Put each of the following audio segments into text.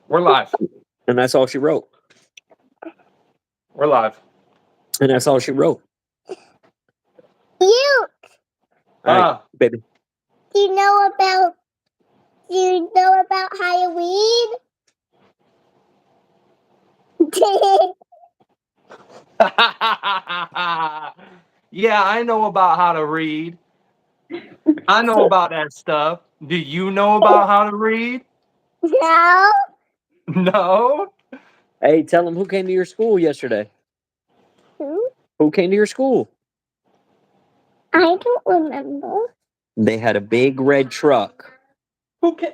We're live. And that's all she wrote. We're live. And that's all she wrote. You All right, Ah, baby. do you know about Halloween? yeah, I know about how to read. I know about that stuff. Do you know about how to read? No, No. Hey, tell them who came to your school yesterday. who? Who came to your school? I don't remember. They had a big red truck. Who can?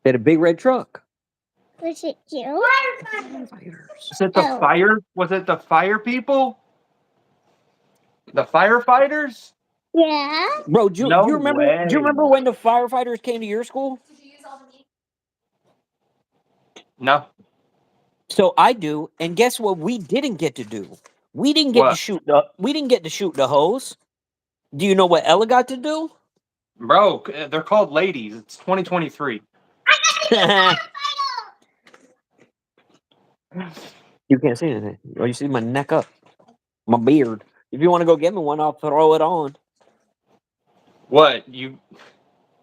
They had a big red truck. Was it you? Was it the Oh. fire? Was it the fire people? The firefighters? Yeah. Bro, do No you remember? way. Do you remember when the firefighters came to your school? No. So I do, and guess what? We didn't get to do. We didn't get to What? shoot the. We didn't get to shoot the hose. Do you know what Ella got to do? Bro, they're called ladies. It's 2023. You can't see anything. Oh, you see my neck up, my beard. If you want to go get me one, I'll throw it on. What? You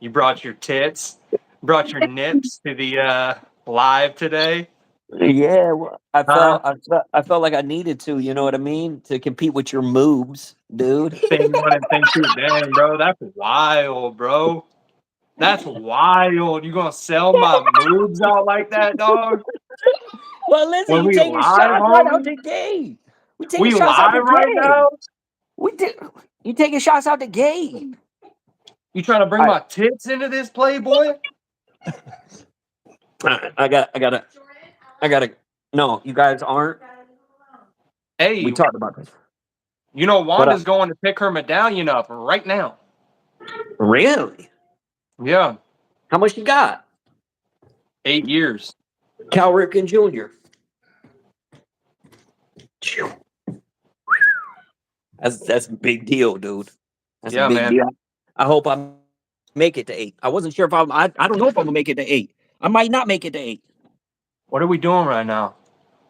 brought your tits? Brought your nips to the live today? Yeah, well, Huh? I felt like I needed to. You know what I mean? To compete with your moves, dude. Thing one and thing two. Dang, bro, that's wild, bro. That's wild. You gonna sell my moves out like that, dog? Well, listen, When you we taking live, shots right out homie? the gate. We taking We shots out live the right gate. now? You taking shots out the gate. You trying to bring All my tits into this Playboy? right, I gotta. No, you guys aren't. Hey, We talked about this. you know What up? Wanda's going to pick her medallion up right now. Really? Yeah, How much you got? 8 years. Cal Ripken Jr. That's a big deal, dude. That's Yeah, a big man. deal. I hope I make it to 8. I wasn't sure if I don't know if I'm gonna make it to 8. I might not make it to 8. What are we doing right now?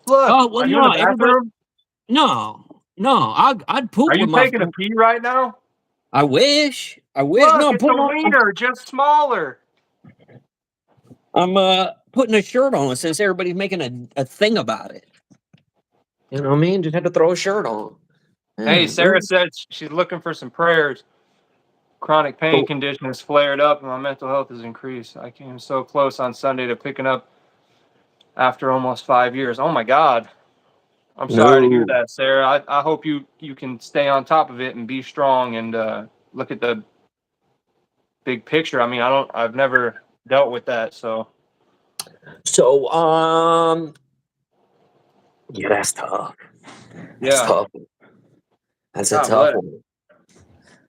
Look, Oh well, are you in the no, everybody. bathroom? No. I'd Are poop you with my. taking a pee right now? I wish. Look, No, I'm it's a putting on. wiener, just smaller. I'm putting a shirt on since everybody's making a thing about it. You know what I mean? Just had to throw a shirt on. Hey, Yeah, Sarah said she's looking for some prayers. Chronic pain cool. condition has flared up and my mental health has increased. I came so close on Sunday to picking up after almost 5 years. Oh my God. I'm sorry to hear No. that, Sarah. I hope you can stay on top of it and be strong and look at the big picture. I mean, I've never dealt with that, so So yeah, that's tough. That's yeah. tough. That's a God tough bless. one.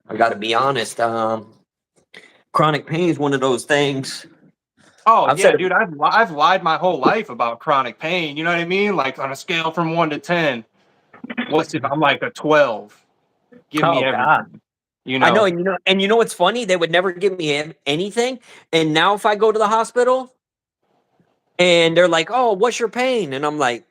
I got to be honest. Chronic pain is one of those things. Oh I've yeah, said it. dude. I've lied my whole life about chronic pain. You know what I mean? Like on a scale from 1 to 10, what's if I'm like a 12? Give me Oh God. everything. You I know, know. and you know what's funny? They would never give me anything, and now if I go to the hospital and they're like, "Oh, what's your pain?" and I'm like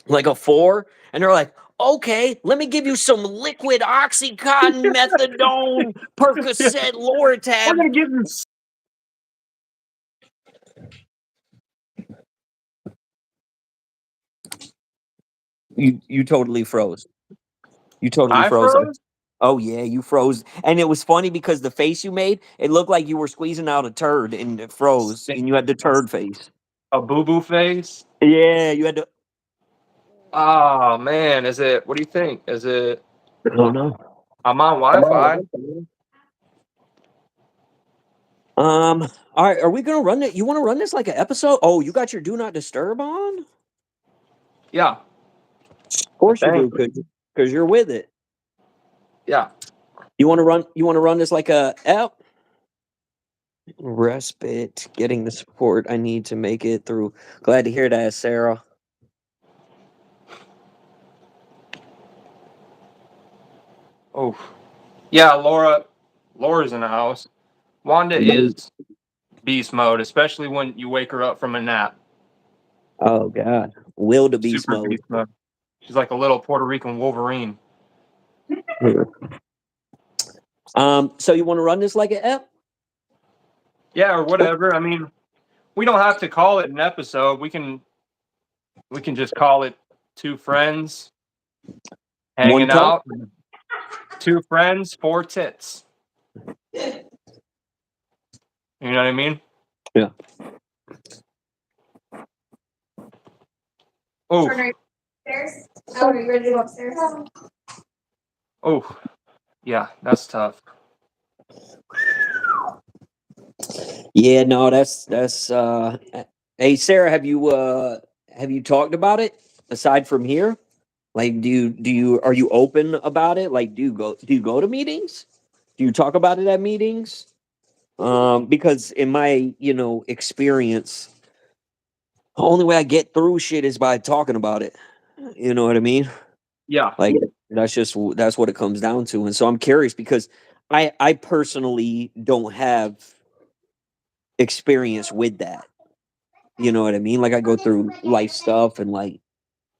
a 4, and they're like, "Okay, let me give you some liquid oxycontin, methadone, Yeah, Percocet, we're Loratab." gonna give you. You totally froze. You totally I froze. froze. Oh yeah, you froze, and it was funny because the face you made, it looked like you were squeezing out a turd, and it froze, and you had the turd face. A boo boo face. Yeah, you had to. Oh man, is it? What do you think? Is it? I don't know. I'm on Wi-Fi. All right, are we gonna run it? You want to run this like an episode? Oh, you got your do not disturb on? Of Yeah, I course you think. do, because you're with it. Yeah. You want to run? You want to run this like a app? Respite, getting the support I need to make it through. Glad to hear that, Sarah. Oh, yeah. Laura's in the house. Wanda is beast mode, especially when you wake her up from a nap. Oh God, wildebeest Super mode. beast mode. She's like a little Puerto Rican Wolverine. So you want to run this like an app? Yeah, or whatever. I mean, we don't have to call it an episode. We can just call it two friends hanging talk? out. Two friends, four tits. You know what I mean? Yeah. Oh, Upstairs? Oh, are you ready to go upstairs? oh, yeah, that's tough. Yeah, no, that's hey Sarah, have you talked about it aside from here? Like do you are you open about it? Like do you go to meetings? Do you talk about it at meetings? Because in my, experience, the only way I get through shit is by talking about it. You know what I mean? Yeah, Like that's what it comes down to. And so I'm curious because I personally don't have experience with that. You know what I mean? Like I go through life stuff and like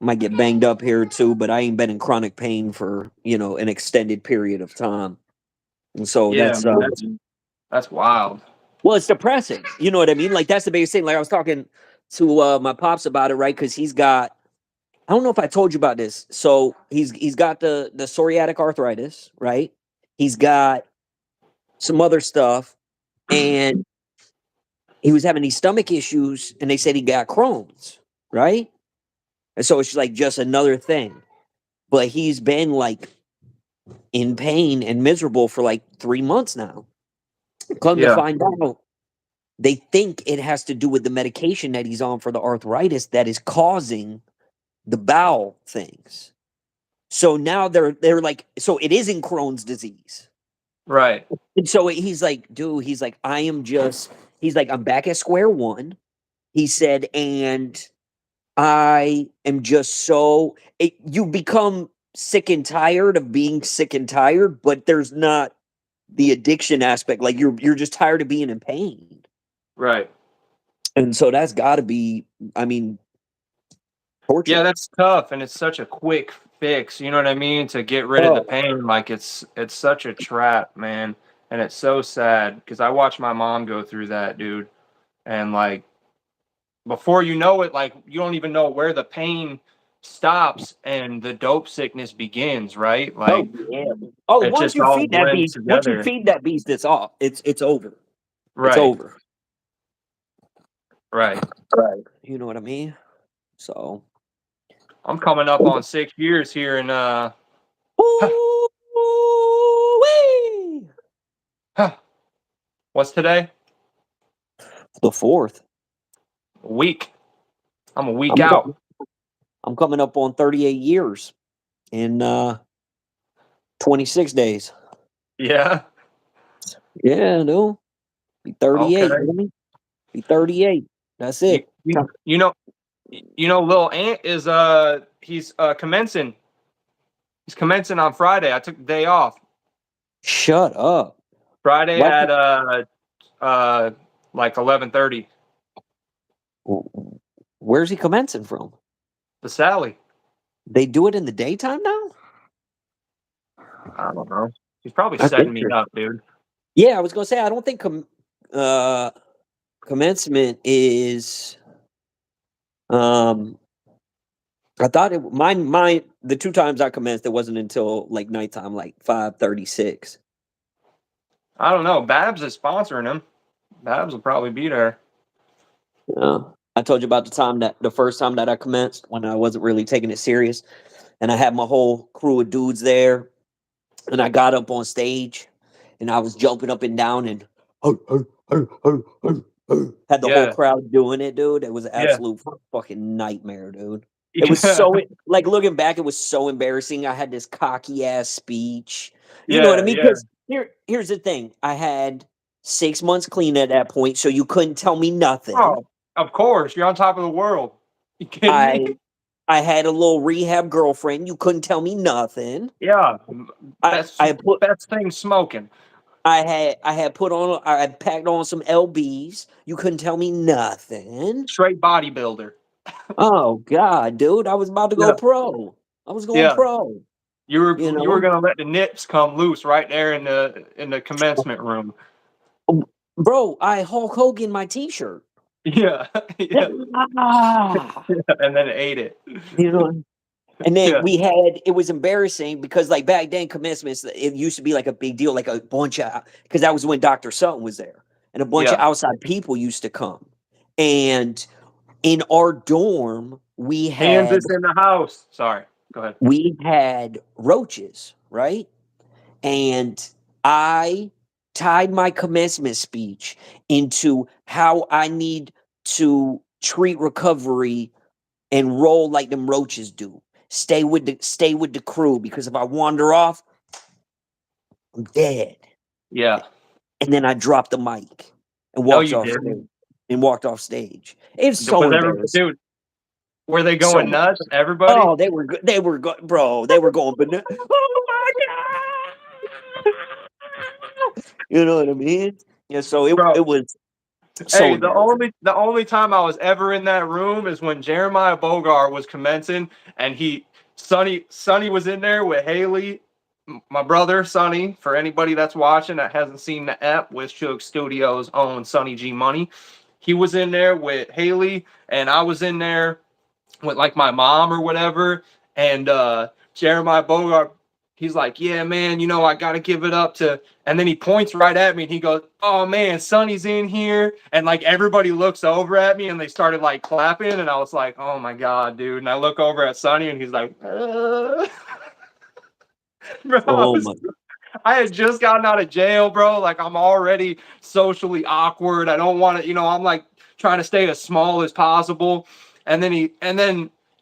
might get banged up here or two, but I ain't been in chronic pain for, an extended period of time. And so yeah, man, that's wild. well, it's depressing. You know what I mean? Like that's the biggest thing. Like I was talking to my pops about it, right? Because he's got I don't know if I told you about this. So he's got the psoriatic arthritis, right? He's got some other stuff, and he was having these stomach issues, and they said he got Crohn's, right? And so it's like just another thing. But he's been like in pain and miserable for like 3 months now. Come to Yeah. find out, they think it has to do with the medication that he's on for the arthritis that is causing the bowel things. So now they're like, so it isn't Crohn's disease. Right. And so he's like, dude, he's like, he's like, I'm back at square one. He said, and I am just you become sick and tired of being sick and tired, but there's not the addiction aspect. Like you're just tired of being in pain. Right. And so that's got to be, I mean, torture. Yeah, that's tough, and it's such a quick fix. You know what I mean? To get rid of the pain, like it's such a trap, man, and it's so sad because I watched my mom go through that, dude, and like before you know it, like you don't even know where the pain stops and the dope sickness begins, right? Like it Once just you all feed that blends beast, once you together. feed that beast, it's off. It's over. Right. It's over. Right. You know what I mean? So I'm coming up on 6 years here in Ooh-wee. what's today? The 4th. A week. I'm a week out. I'm coming up on 38 years in 26 days. Yeah. Yeah, no. Be 38. Okay. Homie. Be 38. That's it. You know, Lil Ant is he's commencing. He's commencing on Friday. I took the day off. Shut up. Friday What? at like 11:30. Where's he commencing from? The Sally. They do it in the daytime now? I don't know. He's probably That's setting me interesting. up, dude. Yeah, I was gonna say I don't think commencement is I thought it mine the 2 times I commenced it wasn't until like nighttime, like 5:36. I don't know. Babs is sponsoring him. Babs will probably be there. Yeah. I told you about the first time that I commenced when I wasn't really taking it serious. And I had my whole crew of dudes there. And I got up on stage and I was jumping up and down and had the whole crowd doing it, dude. It was an absolute fucking nightmare, dude. It was so like looking back, it was so embarrassing. I had this cocky ass speech. You know what I mean? Because here's the thing. I had 6 months clean at that point, so you couldn't tell me nothing. Oh, of course. You're on top of the world. You kidding me? I had a little rehab girlfriend. You couldn't tell me nothing. Yeah. I put best thing smoking. I had put on, I had packed on some LBs. You couldn't tell me nothing. Straight bodybuilder. Oh God, dude, I was about to go Yeah, pro. I was going yeah. pro. You You were know, gonna let the nips come loose right there in the commencement room. bro. I Hulk Hogan my T-shirt. Yeah, yeah. Ah, And then ate it. you know. And then Yeah, we had, it was embarrassing because like back then commencements, it used to be like a big deal, like a bunch of, because that was when Dr. Sutton was there and a bunch of yeah. outside people used to come. And in our dorm, Kansas in the house. Sorry. Go ahead. we had roaches, right? And I tied my commencement speech into how I need to treat recovery and roll like them roaches do. Stay with the crew, because if I wander off, I'm dead. Yeah. And then I dropped the mic and No, walked you off didn't. stage. And walked off stage. It's so Was ever, embarrassing. dude? Were they So going nuts? Everybody? oh, they were good. They were bro. They were going bananas. Oh my god! You know what I mean? Yeah. So Bro. it was so Hey, embarrassing. the only time I was ever in that room is when Jeremiah Bogart was commencing, and Sonny was in there with Haley, my brother Sonny. For anybody that's watching that hasn't seen the app, with Shug Studios own Sonny G Money, he was in there with Haley, and I was in there with like my mom or whatever. And Jeremiah Bogart, he's like, yeah, man, you know, I gotta give it up to, and then he points right at me and he goes, oh man, Sonny's in here. And like everybody looks over at me and they started like clapping, and I was like, oh my god, dude. And I look over at Sonny and he's like, bro, Oh my. I had just gotten out of jail, bro. Like I'm already socially awkward. I don't want to, you know, I'm like trying to stay as small as possible. And then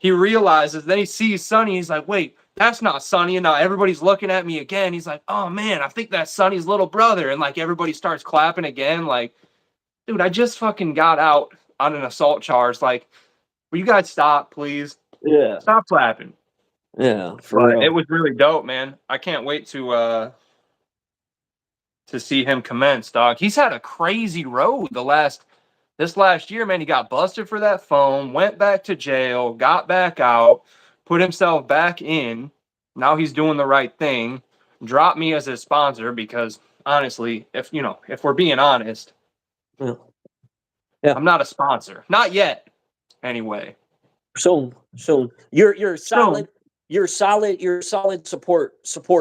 he realizes, then he sees Sonny. He's like, wait, that's not Sonny. And now everybody's looking at me again. He's like, oh man, I think that's Sonny's little brother. And like everybody starts clapping again. Like, dude, I just fucking got out on an assault charge. Like, will you guys stop, please? Yeah. Stop clapping. Yeah. For But it real. was really dope, man. I can't wait to see him commence, dog. He's had a crazy road this last year, man. He got busted for that phone, went back to jail, got back out, put himself back in. Now he's doing the right thing. Dropped me as his sponsor because honestly, if we're being honest, Yeah. Yeah. I'm not a sponsor. Not yet. Anyway. Soon. You're So solid. You're solid. You're a solid support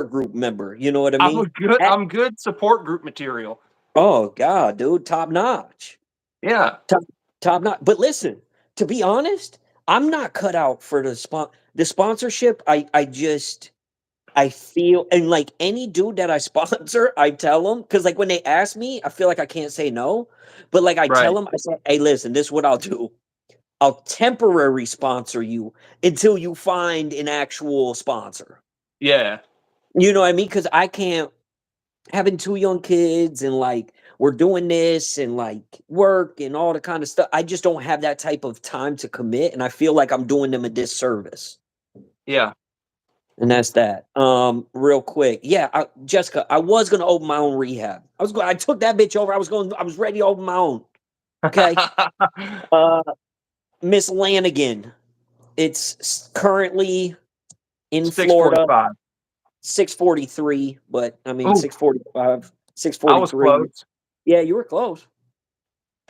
group member. You know what I mean? I'm good support group material. Oh God, dude, top notch. Yeah. Top notch. But listen, to be honest, I'm not cut out for the sponsorship. I feel, and like any dude that I sponsor, I tell them, because like when they ask me, I feel like I can't say no. But like I tell Right. them, I say, hey, listen, this is what I'll do. I'll temporary sponsor you until you find an actual sponsor. Yeah. You know what I mean? Because I can't, having two young kids and like we're doing this and like work and all the kind of stuff. I just don't have that type of time to commit, and I feel like I'm doing them a disservice. Yeah. And that's that. Real quick, yeah, Jessica, I was gonna open my own rehab. I took that bitch over. I was ready to open my own. Okay. Miss Lanigan, it's currently in Florida. 6:45. 6:43, but I mean Ooh, 6:45, I was 6:43. close. Yeah, you were close.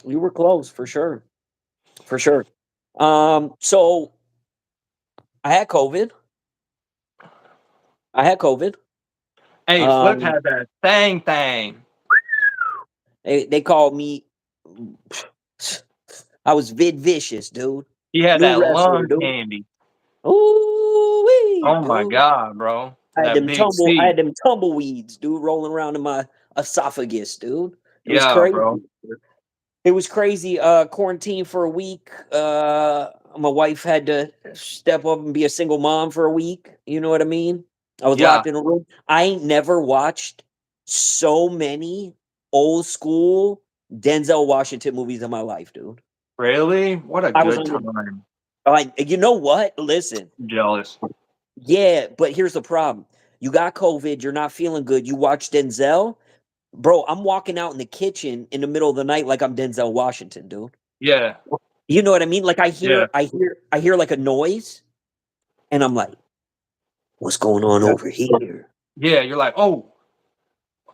You were close for sure. For sure. So I had COVID. Hey, Flip Um, had that thing. they called me. I was Vid Vicious, dude. He had New that wrestler, lung dude. candy. Ooh, Oh my dude. god, bro. I That big C. had them tumbleweeds, dude, rolling around in my esophagus, dude. It was Yeah, crazy. bro. It was crazy. Quarantine for a week. My wife had to step up and be a single mom for a week. You know what I mean? I was Yeah. locked in a room. I ain't never watched so many old school Denzel Washington movies in my life, dude. Really? What a I was good on the, time. like, you know what? Listen, I'm jealous. yeah, but here's the problem. You got COVID. You're not feeling good. You watch Denzel. bro, I'm walking out in the kitchen in the middle of the night like I'm Denzel Washington, dude. Yeah. You know what I mean? Like I Yeah. hear like a noise, and I'm like, what's going on Yeah. over here? Yeah. You're like, oh,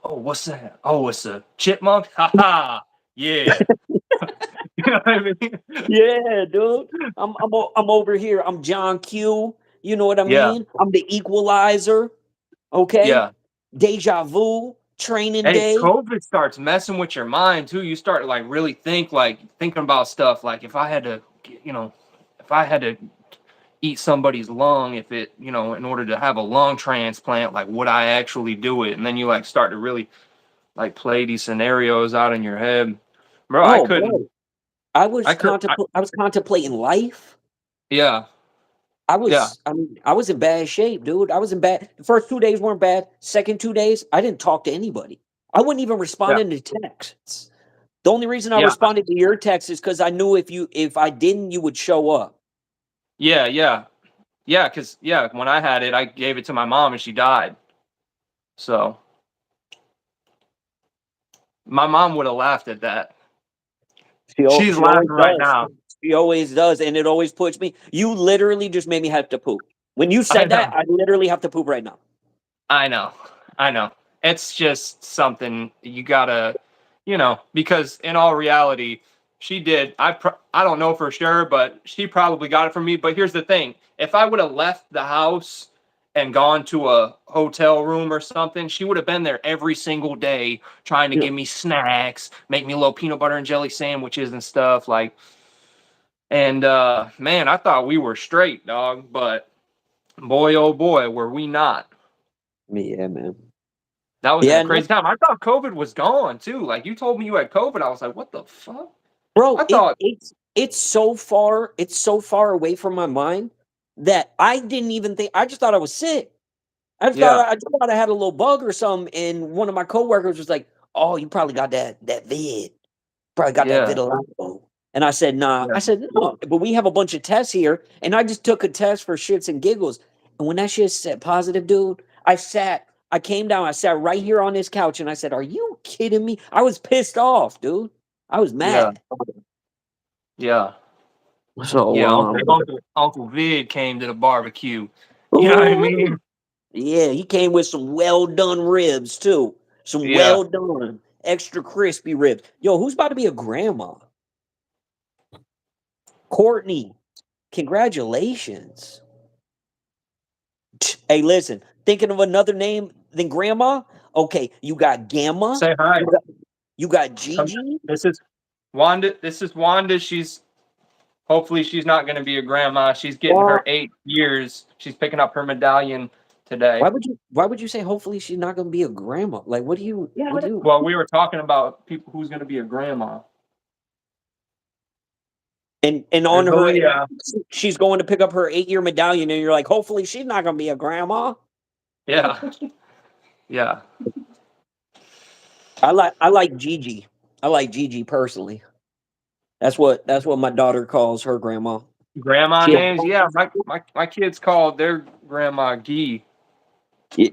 what's that? Oh, it's a chipmunk. Ha ha. Yeah. You know what I mean? Yeah, dude. I'm over here. I'm John Q. You know what I Yeah. mean? I'm the equalizer. Okay. Yeah. Deja vu. Training Hey, day. COVID starts messing with your mind too. You start like really thinking about stuff like if I had to, if I had to eat somebody's lung, if it, in order to have a lung transplant, like would I actually do it? And then you like start to really like play these scenarios out in your head. Bro, I Oh, couldn't. bro. I was I could. I was contemplating life. Yeah. Yeah. I was in bad shape, dude. I was in bad. The first 2 days weren't bad. Second 2 days, I didn't talk to anybody. I wouldn't even respond Yeah. to texts. The only reason I Yeah. responded to your text is because I knew if I didn't, you would show up. Yeah. Yeah. Yeah. Because when I had it, I gave it to my mom and she died. So my mom would have laughed at that. She's She always laughing right does. now. She always does, and it always puts me. You literally just made me have to poop. When you I said know. that, I literally have to poop right now. I know. I know. It's just something you gotta, because in all reality, she did. I don't know for sure, but she probably got it from me. But here's the thing: if I would have left the house and gone to a hotel room or something, she would have been there every single day trying to Yeah. give me snacks, make me little peanut butter and jelly sandwiches and stuff like. And man, I thought we were straight, dog. But boy, oh boy, were we not. Yeah, man. That was in a Yeah, no, crazy time. I thought COVID was gone too. Like you told me you had COVID. I was like, what the fuck? bro. I thought, It's so far. It's so far away from my mind that I didn't even think. I just thought I was sick. yeah, I just thought I had a little bug or something. And one of my coworkers was like, "Oh, you probably got that vid. Probably got that yeah, vitiligo." And I said, "Nah." yeah, I said, "No." But we have a bunch of tests here, and I just took a test for shits and giggles. And when that shit said positive, dude, I came down. I sat right here on this couch, and I said, "Are you kidding me?" I was pissed off, dude. I was yeah, mad. yeah, So, yeah. Uncle Vid came to the barbecue. You know what I ooh, mean? yeah, he came with some well done ribs too. Some Yeah. well done, extra crispy ribs. Yo, who's about to be a grandma? Courtney, congratulations. Hey, listen, thinking of another name than grandma? Okay, you got Gamma, Say hi. you got Come. Gigi. This is Wanda. This is Wanda. Hopefully she's not going to be a grandma. She's getting Well, her 8 years. She's picking up her medallion today. why would you say hopefully she's not gonna be a grandma? Like what do you Well, we were talking about people who's going to be a grandma. and on There's her only she's going to pick up her 8-year medallion, and you're like, hopefully she's not gonna be a grandma. yeah, yeah. I like Gigi. I like Gigi personally. That's what my daughter calls her grandma. Grandma She has, names, yeah. My kids called their grandma Gee.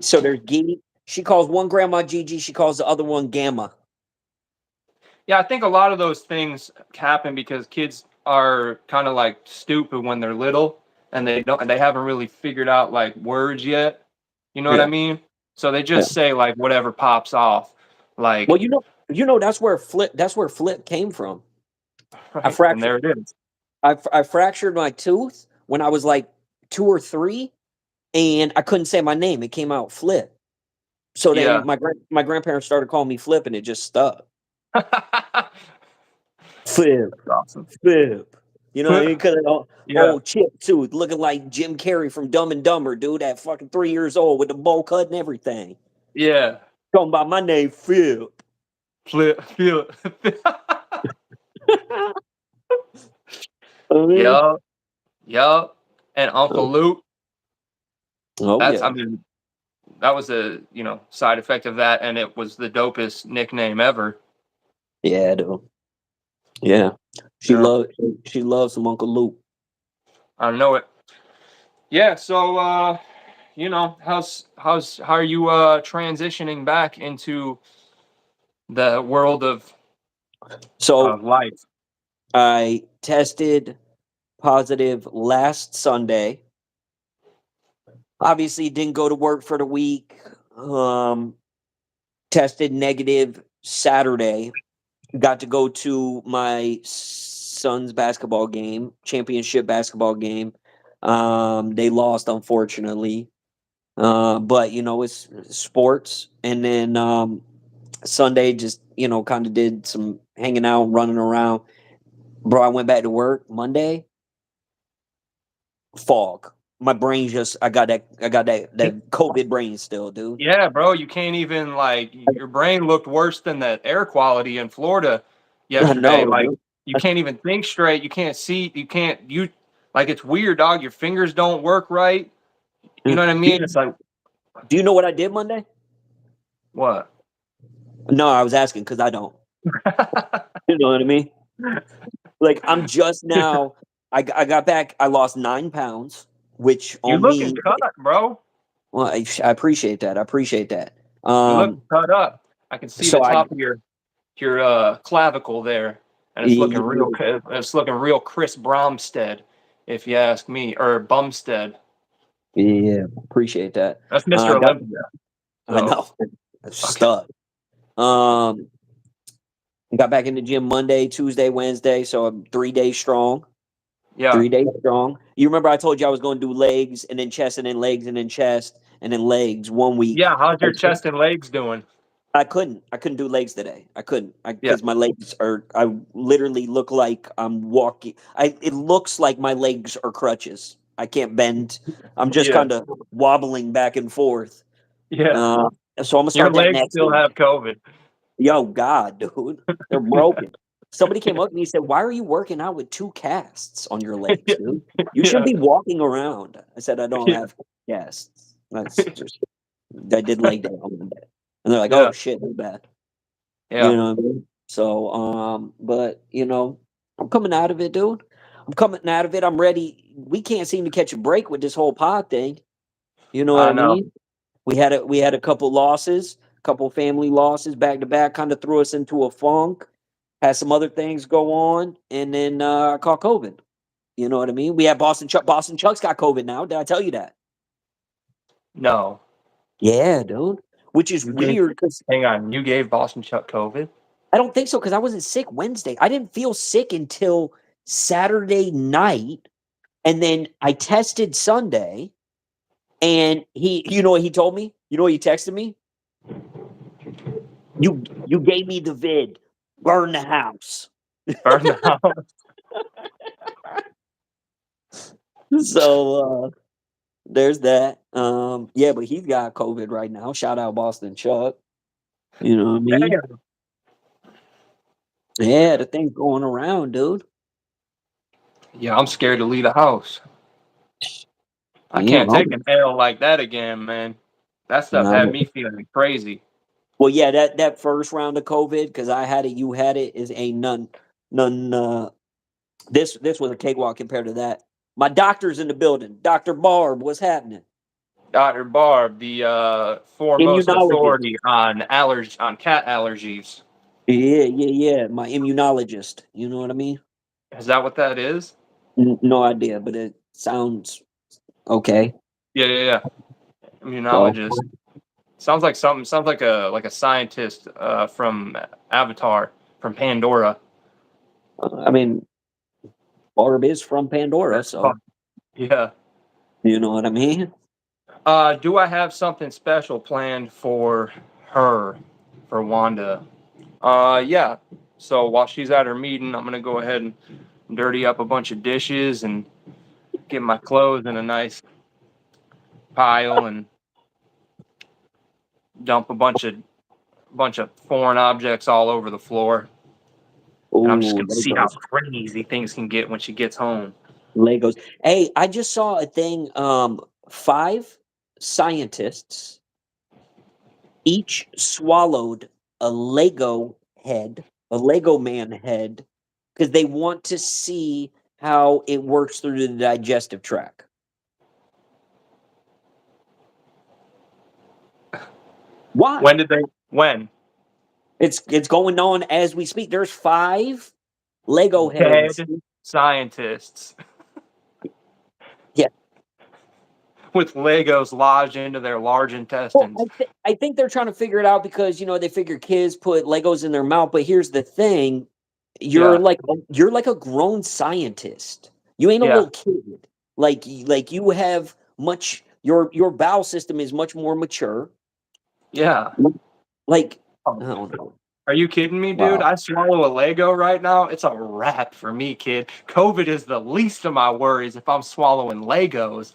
so there's Gigi. She calls one grandma Gigi. She calls the other one Gamma. Yeah, I think a lot of those things happen because kids are kind of like stupid when they're little and they haven't really figured out like words yet. You know what I Yeah, mean? So they yeah. just say like whatever pops off. Well, Like, you know that's where Flip came from. I right, and fractured there it is. I fractured my tooth when I was like 2 or 3, and I couldn't say my name. It came out Flip. So Yeah. then my grandparents started calling me Flip, and it just stuck. Flip, Awesome. Flip. You know what I mean? Because Yeah. old chip tooth, looking like Jim Carrey from Dumb and Dumber, dude. At fucking 3 years old with the bowl cut and everything. Yeah. Talking about my name, Flip. Feel. Oh, yeah. Yup. Yup. And Uncle Luke. Oh That's, yeah, I mean, that was a, side effect of that, and it was the dopest nickname ever. yeah, dude. Yeah, Yeah. she loves some Uncle Luke. I know it. Yeah, so how are you transitioning back into the world of So life. I tested positive last Sunday. Obviously, didn't go to work for the week. Tested negative Saturday. Got to go to my son's basketball game, championship basketball game. They lost, unfortunately. But it's sports. And then Sunday, just kind of did some hanging out, running around. Bro, I went back to work Monday. Fog. My brain I got that COVID brain still, dude. Yeah, bro, you can't even your brain looked worse than the air quality in Florida yesterday. know, Like dude. you can't even think straight. You can't see. It's weird, dog. Your fingers don't work right. You know what I mean? It's like Do you know what I did Monday? what? No, I was asking because I don't. You know what I mean? Like I'm just now. I got back. I lost 9 pounds, which You on looking me. cut, bro. Well, I appreciate that. I appreciate that. You look cut up. I can see the So top of your clavicle there, and it's looking real. It's looking real Chris Bromstead, if you ask me, or Bumstead. Yeah, appreciate that. That's Mr. Olympia. I know. Stud. Got back in the gym Monday, Tuesday, Wednesday, so I'm 3 days strong. Yeah. 3 days strong. You remember I told you I was going to do legs and then chest and then legs and then chest and then legs 1 week. Yeah. How's your chest and legs doing? I couldn't do legs today. I couldn't because my legs I literally look like I'm walking. It looks like my legs are crutches. I can't bend. I'm just kind of wobbling back and forth. Yeah. So I'm gonna Your start that legs next still week. have COVID. Yo, God, dude, they're broken. Somebody came up to me and said, "Why are you working out with 2 casts on your legs, dude? You shouldn't be walking around." I said, "I don't have casts. That's just I did leg day on Monday." And they're like, "Oh shit, that's bad." Yeah. You know what I mean? So, but I'm coming out of it, dude. I'm coming out of it. I'm ready. We can't seem to catch a break with this whole pod thing. You know what I know. mean? We had a couple losses, couple family losses back to back, kind of threw us into a funk. Had some other things go on, and then I caught COVID. You know what I mean? We had Boston Chuck. Boston Chuck's got COVID now. Did I tell you that? No. Yeah, dude. Which is weird because Hang on. You gave Boston Chuck COVID? I don't think so because I wasn't sick Wednesday. I didn't feel sick until Saturday night, and then I tested Sunday. And you know what he told me? You know what he texted me? You gave me the vid. Burn the house. Burn the house. So there's that. Yeah, but he's got COVID right now. Shout out Boston Chuck. You know what I mean? Damn. Yeah, the thing's going around, dude. Yeah, I'm scared to leave the house. I can't take an L like that again, man. That stuff had me feeling crazy. Well, yeah, that first round of COVID, because I had it, you had it, is ain't none. This was a cakewalk compared to that. My doctor's in the building. Dr. Barb, what's happening? Dr. Barb, the foremost Immunologist. authority on cat allergies. Yeah. My immunologist. You know what I mean? Is that what that is? No idea, but it sounds okay. Yeah. Immunologist. Sounds like something. Sounds like a scientist from Avatar, from Pandora. I mean, Barb is from Pandora, so Yeah. you know what I mean? Do I have something special planned for her, for Wanda? Yeah. So while she's at her meeting, I'm gonna go ahead and dirty up a bunch of dishes and get my clothes in a nice pile and dump a bunch of foreign objects all over the floor. Ooh, And I'm just gonna see how Legos. crazy things can get when she gets home. Legos. Hey, I just saw a thing. 5 scientists each swallowed a Lego man head, because they want to see how it works through the digestive tract. Why? When? It's going on as we speak. There's 5 Lego heads. Dead scientists. Yeah. With Legos lodged into their large Well, intestines. I think they're trying to figure it out because they figure kids put Legos in their mouth. But here's the thing: you're Yeah. like a grown scientist. You ain't a Yeah. little kid. Like you have much. Your bowel system is much more mature. Yeah. Like I don't know. Are you kidding me, dude? Wow. I swallow a Lego right now. It's a wrap for me, kid. COVID is the least of my worries if I'm swallowing Legos.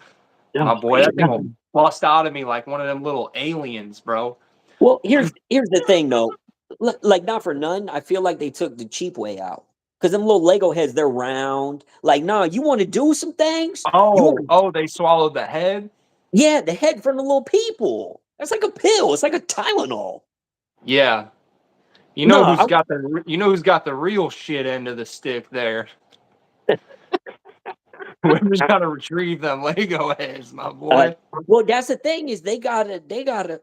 My boy, that thing will bust out of me like one of them little aliens, bro. Well, here's the thing though. Like not for none, I feel like they took the cheap way out. Because them little Lego heads, they're round. Like, nah, you want to do some things? They swallowed the head? Yeah, the head from the little people. That's like a pill. It's like a Tylenol. Yeah. You know who's got the real shit end of the stick there. Whoever's got to retrieve them Lego heads, my boy. Well, that's the thing is they gotta dig in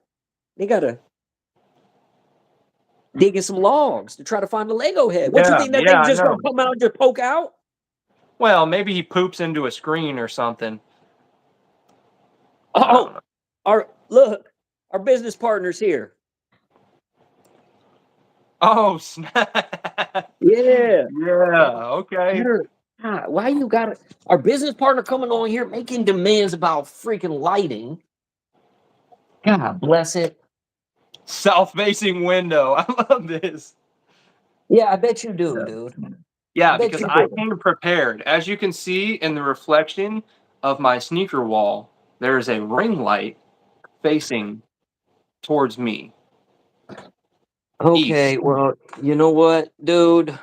some logs to try to find the Lego head. What you think that thing just gonna come out and just poke out? Well, maybe he poops into a screen or something. Oh, our business partner's here. Oh, snap. Yeah. Yeah, okay. God, why you got our business partner coming on here making demands about freaking lighting? God bless it. South-facing window. I love this. Yeah, I bet you do, dude. Yeah, because I came prepared. As you can see in the reflection of my sneaker wall, there's a ring light facing towards me. Okay, East. well, you know what, dude?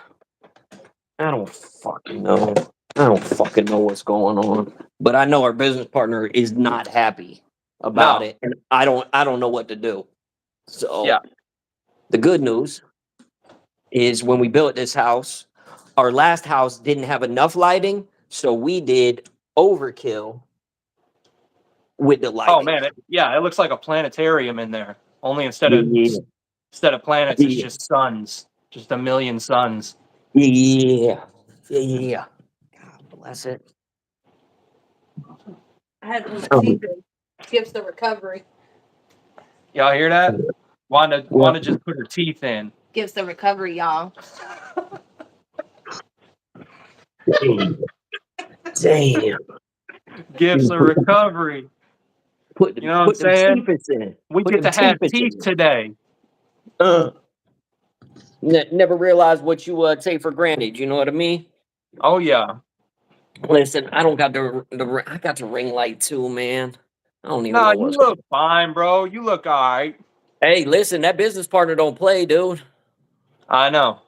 I don't fucking know. I don't fucking know what's going on. But I know our business partner is not happy about it. And I don't know what to do. So Yeah. the good news is when we built this house, our last house didn't have enough lighting, so we did overkill with the lighting. Oh man, it looks like a planetarium in there. Only instead of planets, it's just suns. Just a million suns. Yeah. God bless it. I had one teeth skips the recovery. Y'all hear that? Wanda just put her teeth in. Gives the recovery, y'all. Damn. Gives a recovery. You know what I'm saying? We get to have teeth today. Never realized what you take for granted. You know what I mean? Oh yeah. Listen, I don't got I got the ring light too, man. I don't even know you look fine, bro. You look all right. Hey, listen, that business partner don't play, dude. I know.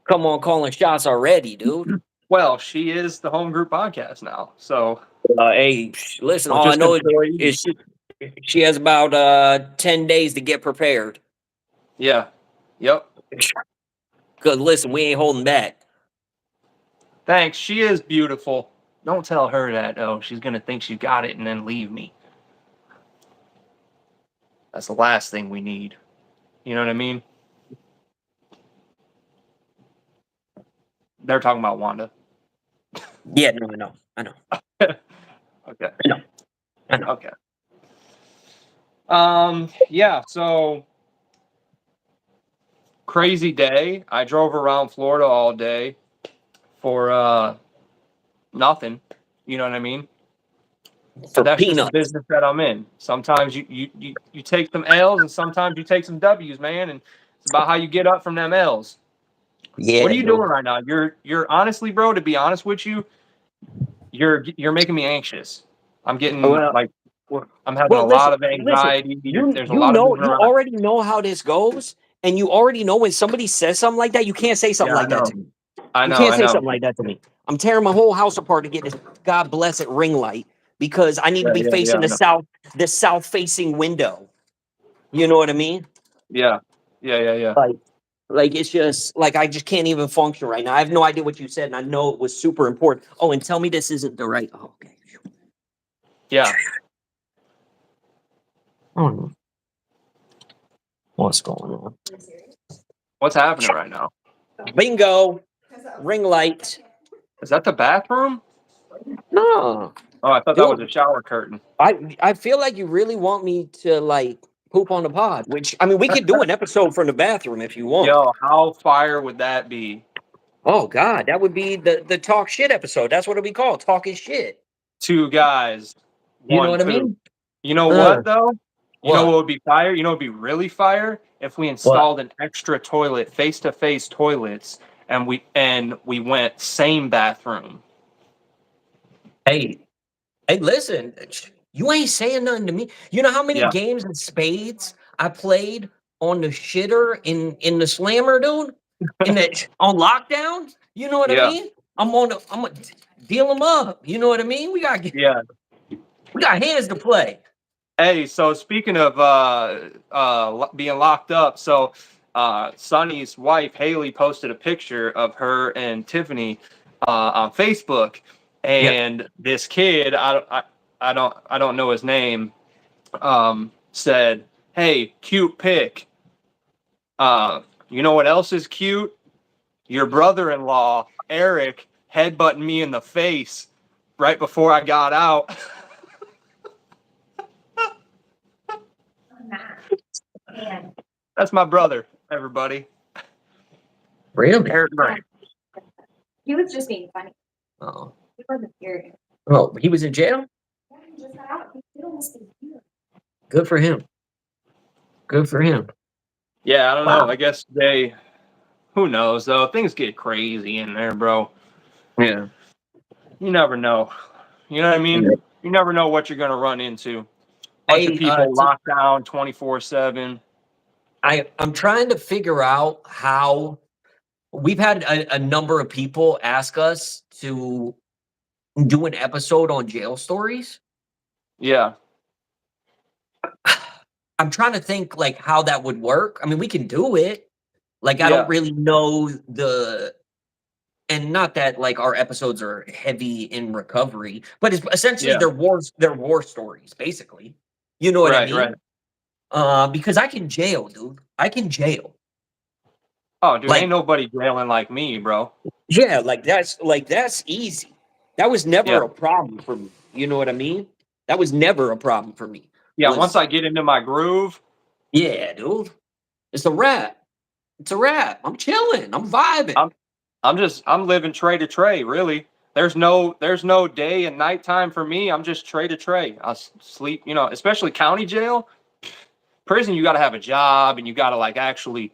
Come on, calling shots already, dude. Well, she is the Homegroup Podcast now, so. Hey, listen, all I know is she has about 10 days to get prepared. Yeah. Yep. Because listen, we ain't holding back. Thanks. She is beautiful. Don't tell her that, though. She's going to think she got it and then leave me. That's the last thing we need. You know what I mean? They're talking about Wanda. Yeah, no, I know. Okay. I know. Okay. Yeah, so crazy day. I drove around Florida all day for nothing. You know what I mean? So that's peanuts. just the business that I'm in. Sometimes you take some L's and sometimes you take some W's, man. And it's about how you get up from them L's. Yeah. What are you doing right now? You're honestly, bro, to be honest with you, you're making me anxious. I'm getting I'm having a lot of anxiety. There's a lot of moving around. You already know how this goes, and you already know when somebody says something like that, you can't say something like that to me. I know. You can't say something like that to me. I'm tearing my whole house apart to get this God bless it ring light because I need to be facing the south facing window. You know what I mean? Yeah. Like it's just like I just can't even function right now. I have no idea what you said, and I know it was super important. Oh, and tell me this isn't the right. Oh, okay. Yeah. Oh no. What's going on? What's happening right now? Bingo. Ring light. Is that the bathroom? No. Oh, I thought that was a shower curtain. I feel like you really want me to like poop on the pod, which I mean we could do an episode from the bathroom if you want. Yo, how fire would that be? Oh God, that would be the talk shit episode. That's what it'll be called, talking shit. Two guys, You know one what I poop. mean? You know what though? You know What? what would be fire? You know what would be really fire? If we installed an extra toilet, face-to-face toilets, and we went same bathroom. Hey, listen, you ain't saying nothing to me. You know how many Yeah. games of spades I played on the shitter in the slammer, dude? In that on lockdown? You know what I Yeah. mean? I'm gonna deal them up. You know what I mean? We got hands to play. Hey, so speaking of being locked up, so Sonny's wife Haley posted a picture of her and Tiffany on Facebook, and this kid, I don't know his name, said, "Hey, cute pic. You know what else is cute? Your brother-in-law Eric headbutting me in the face right before I got out." That's my brother, everybody. Really? Eric Brand. He was just being funny. Oh. He wasn't serious. Oh, he was in jail? Yeah, he just got out. He still almost a year. Good for him. Good for him. Yeah, I don't Wow. know. I guess who knows though? Things get crazy in there, bro. Yeah. You never know. You know what I mean? Yeah. You never know what you're gonna run into. Bunch of people locked down 24/7. I'm trying to figure out how we've had a number of people ask us to do an episode on jail stories. Yeah. I'm trying to think like how that would work. I mean, we can do it. Like, I don't really know and not that like our episodes are heavy in recovery, but it's essentially they're war stories, basically. You know what I mean? Right. Because I can jail, dude. I can jail. Oh, dude, Like- ain't nobody jailing like me, bro. Yeah, that's easy. That was never a problem for me. You know what I mean? That was never a problem for me. Yeah, once I get into my groove. Yeah, dude. It's a wrap. It's a wrap. I'm chilling. I'm vibing. I'm living tray to tray, really. There's no day and nighttime for me. I'm just tray to tray. I sleep, especially county jail. Prison, you got to have a job and you got to like actually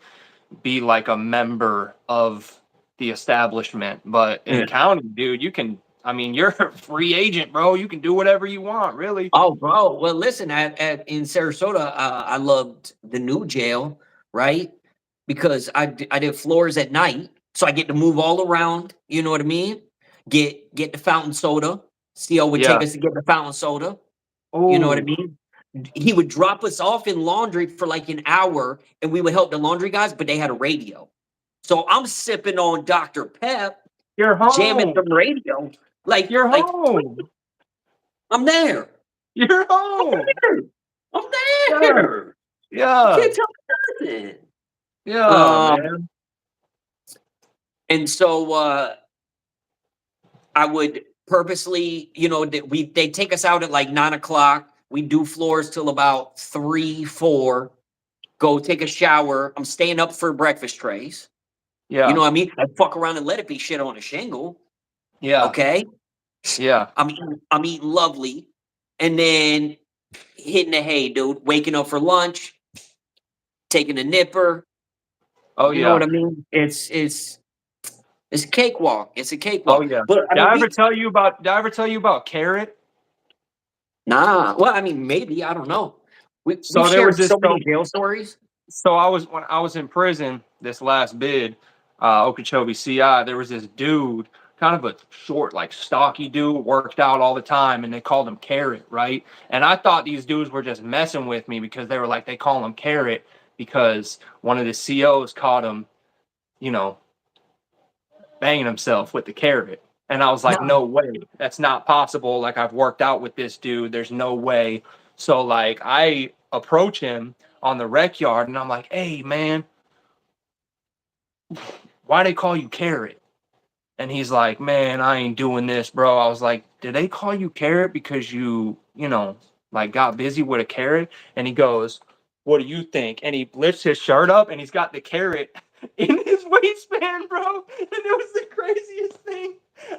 be like a member of the establishment. But in county, dude, you're a free agent, bro. You can do whatever you want, really. Oh, bro. Well, listen, in Sarasota, I loved the new jail, right? Because I did floors at night, so I get to move all around. You know what I mean? Get the fountain soda. CO would take us to get the fountain soda. You know what I mean? He would drop us off in laundry for like an hour, and we would help the laundry guys, but they had a radio. So I'm sipping on Dr. Pep, You're home. jamming the radio. Like You're home. I'm there. You're home. I'm there. Yeah. You can't tell me nothing. Yeah, man. And so I would purposely, they take us out at like 9:00. We do floors till about 3, 4. Go take a shower. I'm staying up for breakfast trays. Yeah. You know what I mean? I fuck around and let it be shit on a shingle. Yeah. Okay. Yeah. I'm eating lovely, and then hitting the hay, dude. Waking up for lunch, taking a nipper. Oh, You know what I mean? It's a cakewalk. It's a cakewalk. Oh, yeah. But Did I ever tell you about Carrot? Nah. Well, I mean, maybe. I don't know. We So there shared was this so many jail stories. So when I was in prison this last bid, Okeechobee CI, there was this dude, kind of a short, like stocky dude, worked out all the time, and they called him Carrot, right? And I thought these dudes were just messing with me because they were like, they call him Carrot because one of the COs caught him, banging himself with the carrot. And I was like, no way, that's not possible. Like, I've worked out with this dude. There's no way. So like I approach him on the rec yard and I'm like, hey man, why they call you Carrot? And he's like, man, I ain't doing this, bro. I was like, did they call you Carrot because you know, like got busy with a carrot? And he goes, what do you think? And he lifts his shirt up and he's got the carrot in his waistband, bro. And it was the craziest thing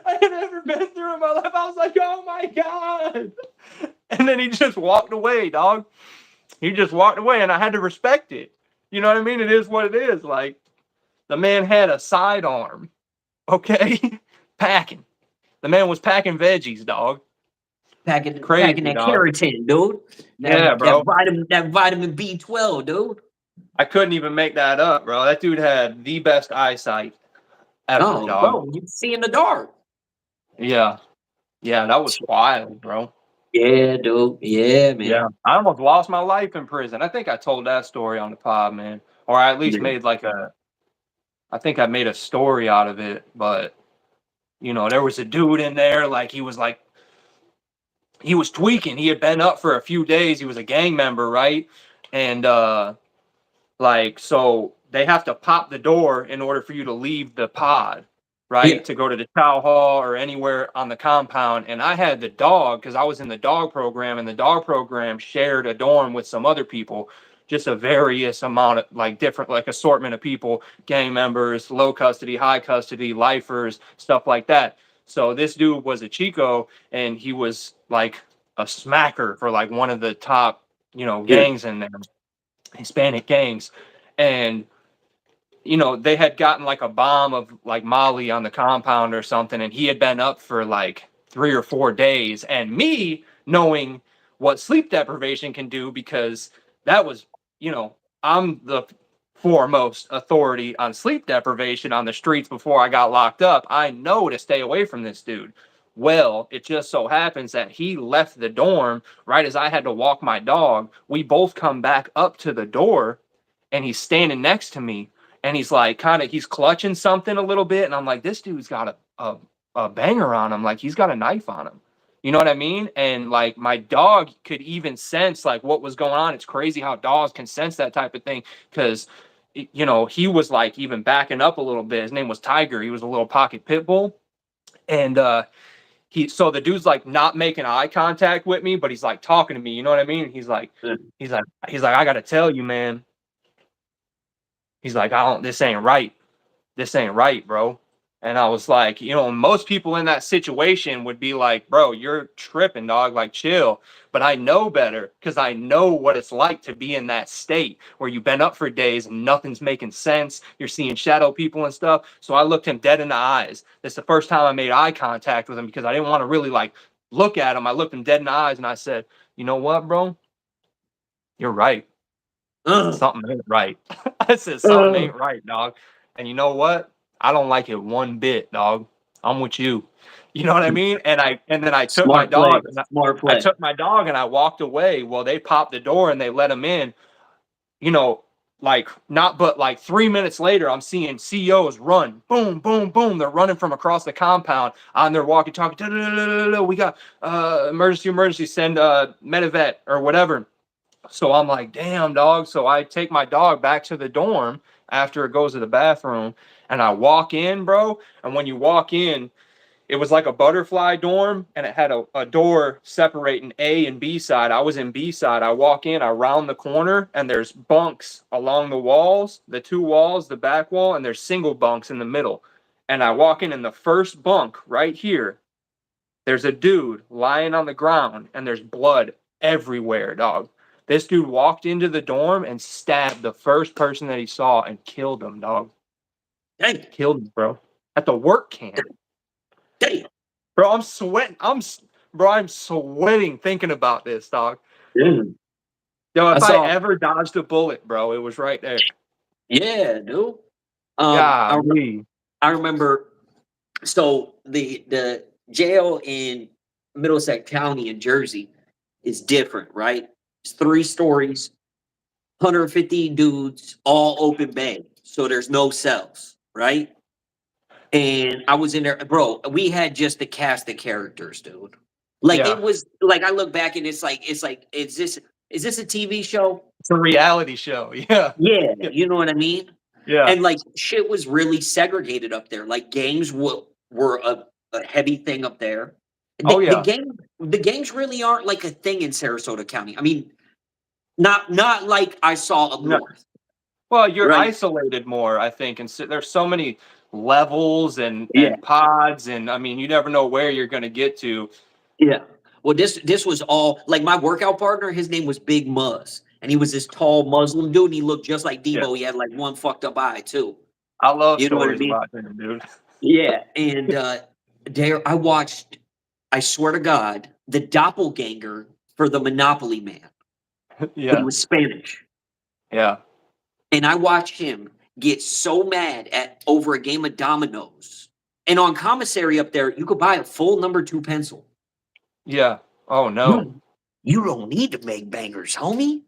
I had ever been through in my life. I was like, oh my God. And then he just walked away, dog. He just walked away and I had to respect it. You know what I mean? It is what it is. Like, the man had a sidearm. Okay, packing. The man was packing veggies, dog. Packing Crazy, that dog. keratin, dude. Yeah, bro. That vitamin B12, dude. I couldn't even make that up, bro. That dude had the best eyesight ever, Oh, dog. bro, you see in the dark. Yeah, that was wild, bro. Yeah, dude. Yeah, man. Yeah, I almost lost my life in prison. I think I told that story on the pod, man, or I at least made I think I made a story out of it. But you know, there was a dude in there, like he was tweaking. He had been up for a few days. He was a gang member, right? And like, so they have to pop the door in order for you to leave the pod, right? Yeah. To go to the chow hall or anywhere on the compound. And I had the dog because I was in the dog program, and the dog program shared a dorm with some other people, just a various amount of like different, like assortment of people, gang members, low custody, high custody, lifers, stuff like that. So this dude was a Chico, and he was like a smacker for like one of the top, you know, gangs in there, Hispanic gangs. And you know, they had gotten like a bomb of like Molly on the compound or something, and he had been up for like 3 or 4 days. And me knowing what sleep deprivation can do, because that was, you know, I'm the foremost authority on sleep deprivation on the streets before I got locked up. I know to stay away from this dude. Well, it just so happens that he left the dorm right as I had to walk my dog. We both come back up to the door, and he's standing next to me, and he's like he's clutching something a little bit, and I'm like, this dude's got a banger on him, like he's got a knife on him. You know what I mean? And like my dog could even sense like what was going on. It's crazy how dogs can sense that type of thing, because you know, he was like even backing up a little bit. His name was Tiger. He was a little pocket pit bull. And so the dude's like not making eye contact with me, but he's like talking to me, you know what I mean? He's like, I gotta tell you, man. He's like, this ain't right. This ain't right, bro. And I was like, you know, most people in that situation would be like, bro, you're tripping, dog, like chill. But I know better, because I know what it's like to be in that state where you've been up for days and nothing's making sense. You're seeing shadow people and stuff. So I looked him dead in the eyes. That's the first time I made eye contact with him, because I didn't want to really like look at him. I looked him dead in the eyes and I said, you know what, bro? You're right. Something ain't right. I said, something ain't right, dog. And you know what? I don't like it one bit, dog. I'm with you. You know what I mean? And then I took my dog. I took my dog and I walked away. Well, they popped the door and they let him in. You know, like not but like 3 minutes later, I'm seeing CEOs run. Boom, boom, boom. They're running from across the compound on their walkie-talkie. We got emergency, send Medivet or whatever. So I'm like, damn, dog. So I take my dog back to the dorm after it goes to the bathroom, and I walk in, bro. And when you walk in, it was like a butterfly dorm, and it had a door separating A and B side. I was in B side. I walk in, I round the corner, and there's bunks along the walls, the two walls, the back wall, and there's single bunks in the middle. And I walk in the first bunk right here, there's a dude lying on the ground, and there's blood everywhere, dog. This dude walked into the dorm and stabbed the first person that he saw and killed him, dog. Dang. Killed him, bro. At the work camp. Damn. Bro, I'm sweating. I'm sweating thinking about this, dog. Dude. Yo, if I ever dodged a bullet, bro, it was right there. Yeah, dude. I remember. So the jail in Middlesex County in Jersey is different, right? It's 3 stories, 150 dudes, all open bay. So there's no cells, right? And I was in there, bro. We had just the cast of characters, dude. Like It was like I look back and it's like is this a TV show? It's a reality show. Yeah. Yeah, you know what I mean? Yeah. And like shit was really segregated up there. Like gangs were a heavy thing up there. Oh, yeah. The gangs really aren't like a thing in Sarasota County. I mean, not like I saw up No. north. Well, you're Right. isolated more, I think, and so, there's so many levels and Yeah. pods, and I mean, you never know where you're going to get to. Yeah. Well, this was all like my workout partner. His name was Big Muzz, and he was this tall Muslim dude, and he looked just like Debo. Yeah. He had like one fucked up eye too. I love You know what I stories mean? about him, dude. Yeah. And there, I watched. I swear to God, the doppelganger for the Monopoly man. He Yeah. was Spanish, Yeah. and I watched him get so mad at over a game of dominoes. And on commissary up there, you could buy a full number 2 pencil. Yeah. Oh, no. You don't need to make bangers, homie.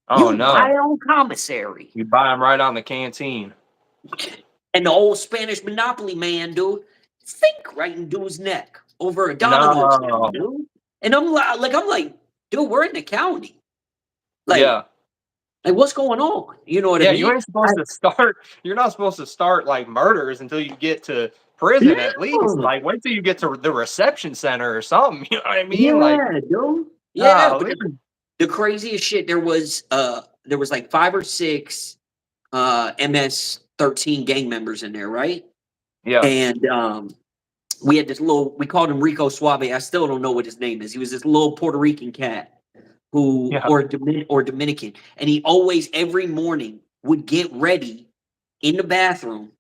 Oh, You no. buy it on commissary. You buy them right on the canteen. And the old Spanish Monopoly man, dude, think right into his neck over a dominoes, No. dude. And I'm like, dude, we're in the county. Like, Yeah. like what's going on? You know what I Yeah, mean? you ain't supposed to start. You're not supposed to start like murders until you get to prison at least. Like, wait till you get to the reception center or something. You know what I mean? Yeah, Like, dude. Yeah. But golly. the craziest shit, there was like 5 or 6 MS-13 gang members in there, right? Yeah. And we had this little, we called him Rico Suave. I still don't know what his name is. He was this little Puerto Rican cat who, Yeah. or Dominican. And he always, every morning, would get ready in the bathroom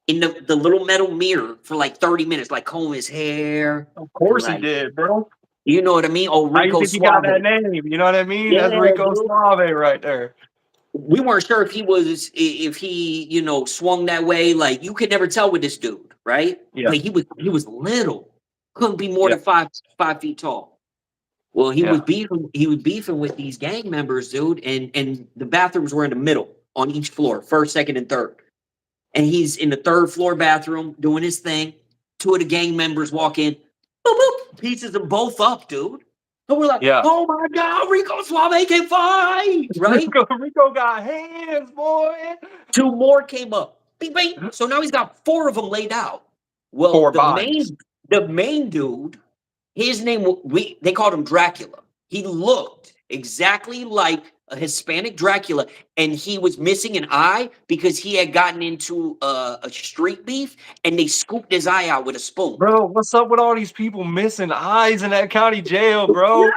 in the little metal mirror for like 30 minutes, like comb his hair. Of course he Like, did, bro. you know what I mean? Oh, How you Rico think he got Suave. that name? You know what I mean? Yeah, That's Rico dude. Suave right there. We weren't sure if he, you know, swung that way. Like you could never tell with this dude, right? Yeah. But he was little, couldn't be more Yeah. than 5 feet tall. Well, he Yeah. was beefing with these gang members, dude, and the bathrooms were in the middle on each floor, first, second, and third. And he's in the 3rd floor bathroom doing his thing. 2 of the gang members walk in, boop, boop, pieces them both up, dude. And we're like, Yeah. oh my God, Rico Suave can fight, right? Rico got hands, boy. 2 more came up. Bing, bing. So now he's got 4 of them laid out. Well, 4 bodies. the main dude, his name, they called him Dracula. He looked exactly like a Hispanic Dracula, and he was missing an eye because he had gotten into a street beef, and they scooped his eye out with a spoon. Bro, what's up with all these people missing eyes in that county jail, bro?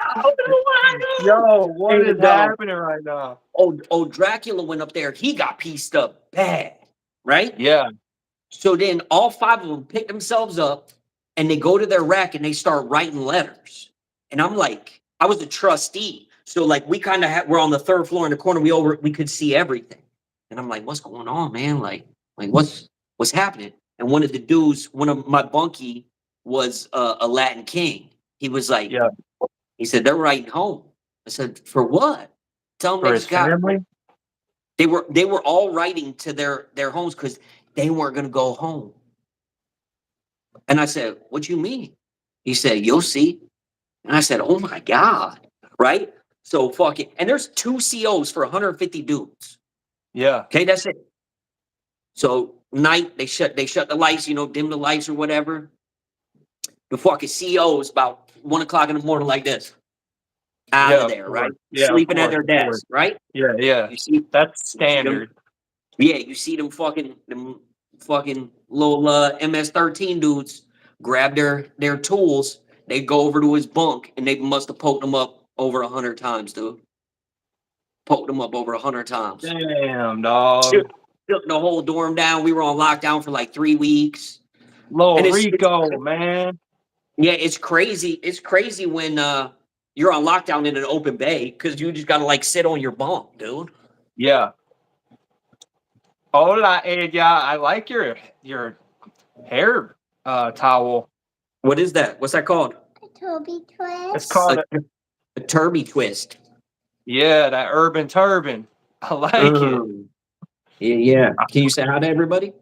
Yo, what is happening right now? Oh, Dracula went up there. He got pieced up bad, right? Yeah. So then all 5 of them pick themselves up and they go to their rack and they start writing letters. And I'm like, I was a trustee. So like we kind of we're on the 3rd floor in the corner. We could see everything. And I'm like, what's going on, man? Like what's happening? And one of the dudes, one of my bunkie was a Latin king. He was like, Yeah. He said, they're writing home. I said, for what? Tell them For they his just got family? They were all writing to their homes because they weren't going to go home. And I said, what you mean? He said, you'll see. And I said, oh my God. Right? So fuck it. And there's 2 COs for 150 dudes. Yeah. Okay, that's it. So night, they shut the lights, you know, dim the lights or whatever. The fucking CO is about 1 o'clock in the morning like this. Out Yeah, of there, of right? course. Yeah, of Sleeping at course, their of course. desk, right? Yeah, yeah. You see, That's standard. yeah, you see them fucking little MS-13 dudes grab their tools. They go over to his bunk and they must have poked him up over 100 times, dude. Poked him up over 100 times. Damn, dog. Shook the whole dorm down. We were on lockdown for like 3 weeks. Lil And Rico, man. Yeah, it's crazy. It's crazy when you're on lockdown in an open bay because you just gotta like sit on your bunk, dude. Yeah. Hola, ella. I like your hair towel. What is that? What's that called? A Toby twist. It's called A turby twist. yeah, that urban turban. I like it. Yeah. Can you say hi to everybody?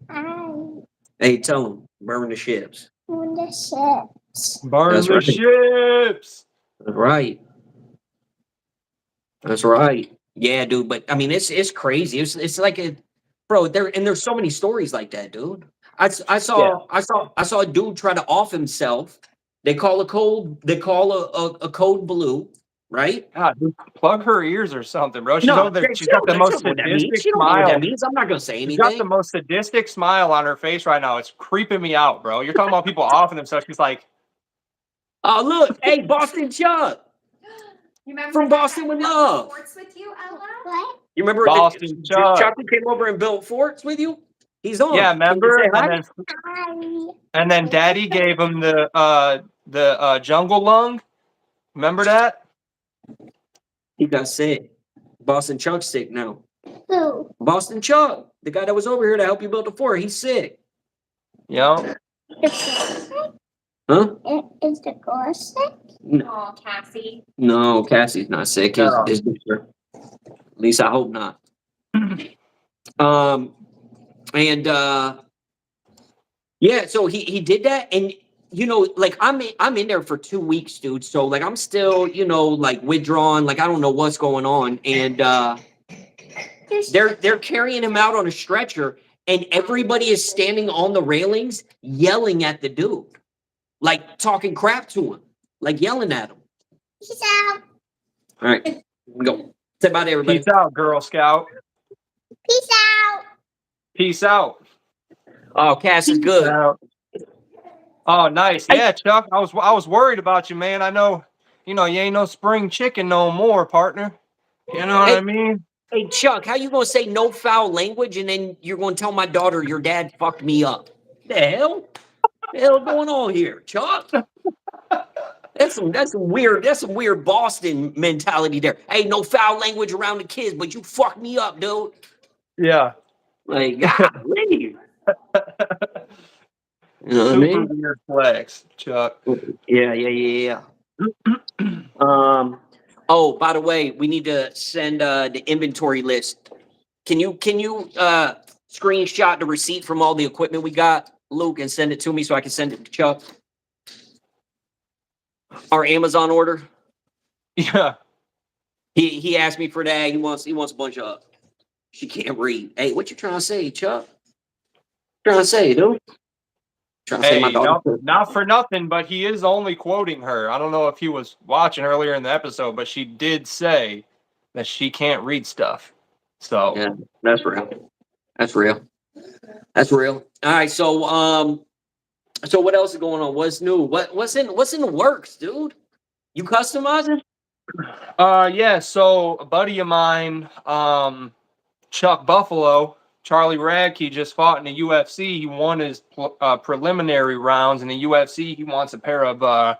I Hey, tell them burn the ships. on the ships. Burn That's the right. ships. That's right. That's right. Yeah, dude. But I mean, it's crazy. It's like bro. There's so many stories like that, dude. I saw a dude try to off himself. They call a code blue, right? God, dude, plug her ears or something, bro. She's No, over there. She's got the most what that means. sadistic She don't know what that smile. means. I'm not gonna say She's got the anything. most sadistic smile on her face right now. It's creeping me out, bro. You're talking about people offing themselves. She's like, Oh look, hey, Boston Chuck. You remember From that Boston guy with that built love. forts with you, Ella? What? You remember Boston Chuck. Chuck who came over and built forts with you? He's on. yeah, Can you remember? say hi? And then Daddy gave him the jungle lung. Remember that? He got sick. Boston Chuck's sick now. Who? Boston Chuck, the guy that was over here to help you build the fort, he's sick. Yeah. Huh? Is the girl sick? Oh, Cassie. No, Cassie's not sick. No. At least I hope not. Yeah, so he did that, and like I'm in there for 2 weeks, dude. So like I'm still, like withdrawn, like I don't know what's going on, and they're carrying him out on a stretcher, and everybody is standing on the railings yelling at the dude, like talking crap to him, like yelling at him. Peace out. All right, go. Say bye to everybody. Peace out, Girl Scout. Peace out. Peace out. Oh, Cass is good. Oh, nice. Yeah, Chuck. I was worried about you, man. I know, you ain't no spring chicken no more, partner. You know what I mean? Hey, Chuck, how you gonna say no foul language and then you're gonna tell my daughter your dad fucked me up? The hell? The hell going on here, Chuck? That's some weird Boston mentality there. Hey, no foul language around the kids, but you fucked me up, dude. Yeah. Like, golly. You know what I Super mean? weird flex, Chuck. Yeah. Oh, by the way, we need to send the inventory list. Can you screenshot the receipt from all the equipment we got, Luke, and send it to me so I can send it to Chuck? Our Amazon order. Yeah. He asked me for that. He wants a bunch of. She can't read. Hey, what you trying to say, Chuck? Trying to say, dude? Trying to say my daughter. Not for nothing, but he is only quoting her. I don't know if he was watching earlier in the episode, but she did say that she can't read stuff. So yeah, that's real. That's real. All right, so what else is going on? What's new? What's in the works, dude? You customizing? Yeah. So a buddy of mine, Chuck Buffalo. Charlie Radke just fought in the UFC. He won his preliminary rounds in the UFC. He wants a pair of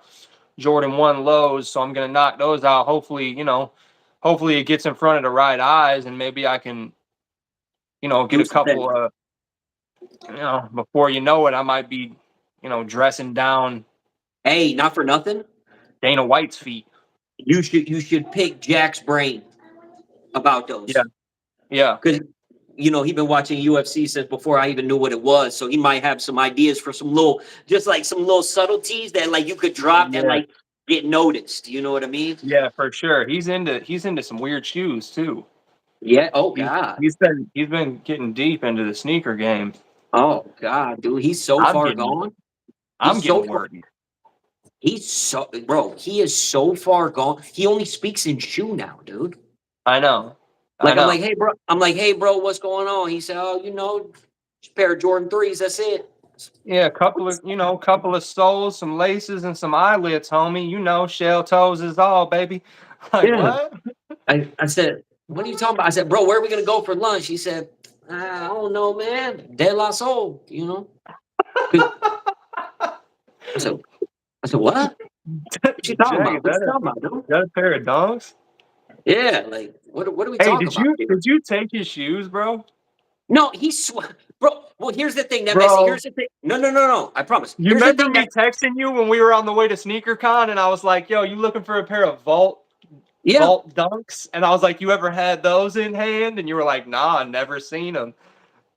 Jordan 1 lows, so I'm going to knock those out. Hopefully it gets in front of the right eyes, and maybe I can, get a couple before you know it, I might be, dressing down. Hey, not for nothing. Dana White's feet. You should pick Jack's brain about those. Yeah. Because he's been watching UFC since before I even knew what it was. So he might have some ideas for some little subtleties that like you could drop and like get noticed. You know what I mean? Yeah, for sure. He's into some weird shoes too. Yeah. Oh God. He's been getting deep into the sneaker game. Oh God, dude, he's so far gone. I'm getting worried. He is so far gone. He only speaks in shoe now, dude. I know. I'm like, hey, bro, what's going on? He said, oh, just a pair of Jordan 3s. That's it. Yeah, a couple of soles, some laces, and some eyelets, homie. Shell toes is all, baby. Like, what? I said, what are you talking about? I said, bro, where are we gonna go for lunch? He said, I don't know, man. De La Soul, I said, what? What you talking about? What you talking about, dude? Got a pair of dunks? Yeah, like what are we talking about? Did you take his shoes, bro? No, bro. Well, here's the thing. Here's the thing. No. I promise. You remember me texting you when we were on the way to SneakerCon, and I was like, "Yo, you looking for a pair of Vault dunks?" And I was like, "You ever had those in hand?" And you were like, "Nah, I never seen them."